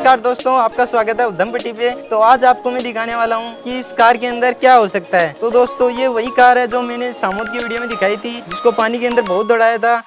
नमस्कार दोस्तों, आपका स्वागत है उधम पट्टी पे। तो आज आपको मैं दिखाने वाला हूँ कि इस कार के अंदर क्या हो सकता है। तो दोस्तों ये वही कार है जो मैंने सामोद की वीडियो में दिखाई थी, जिसको पानी के अंदर बहुत दौड़ाया था।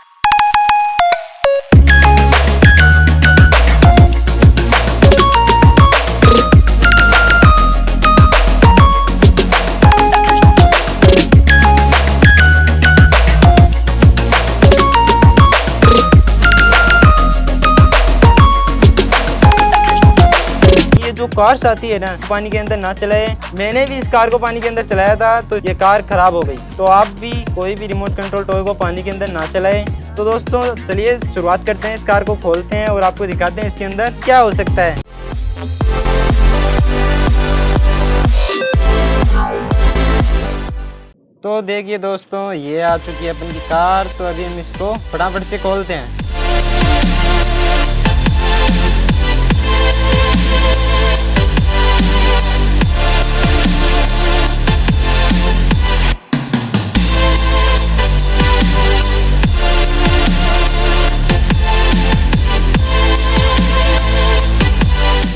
जो कार्स आती है ना, पानी के अंदर ना चलाए। मैंने भी इस कार को पानी के अंदर चलाया था तो ये कार खराब हो गई। तो आप भी कोई भी रिमोट कंट्रोल टॉय को पानी के अंदर ना चलाए। तो दोस्तों चलिए शुरुआत करते हैं, इस कार को खोलते हैं और आपको दिखाते हैं इसके अंदर क्या हो सकता है। तो देखिए दोस्तों, ये आ चुकी है अपनी कार। तो अभी हम इसको फटाफट से खोलते हैं।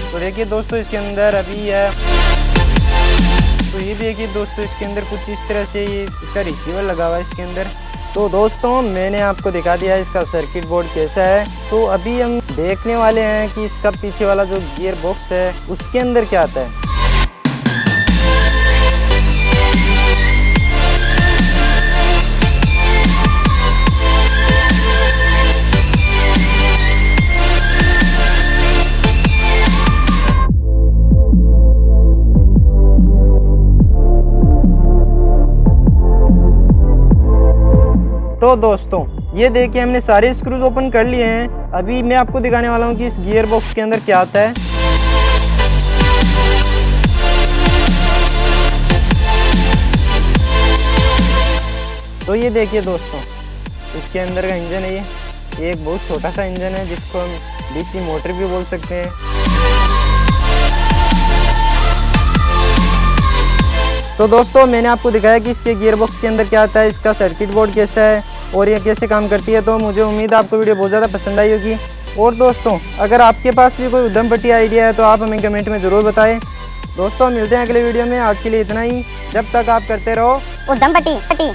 तो देखिए दोस्तों, इसके अंदर अभी है, तो ये देखिए दोस्तों, इसके अंदर कुछ इस तरह से ये इसका रिसीवर लगा हुआ है इसके अंदर। तो दोस्तों मैंने आपको दिखा दिया है इसका सर्किट बोर्ड कैसा है। तो अभी हम देखने वाले हैं कि इसका पीछे वाला जो गियर बॉक्स है उसके अंदर क्या आता है। तो दोस्तों ये देखिए, हमने सारे स्क्रूज ओपन कर लिए हैं। अभी मैं आपको दिखाने वाला हूँ कि इस गियर बॉक्स के अंदर क्या आता है। तो ये देखिए दोस्तों, इसके अंदर का इंजन है। ये एक बहुत छोटा सा इंजन है जिसको हम डीसी मोटर भी बोल सकते हैं। तो दोस्तों मैंने आपको दिखाया कि इसके गियर बॉक्स के अंदर क्या आता है, इसका सर्किट बोर्ड कैसा है और ये कैसे काम करती है। तो मुझे उम्मीद है आपको वीडियो बहुत ज़्यादा पसंद आई होगी। और दोस्तों अगर आपके पास भी कोई उधम पट्टी आइडिया है तो आप हमें कमेंट में ज़रूर बताएं। दोस्तों मिलते हैं अगले वीडियो में, आज के लिए इतना ही। जब तक आप करते रहो उधम पट्टी।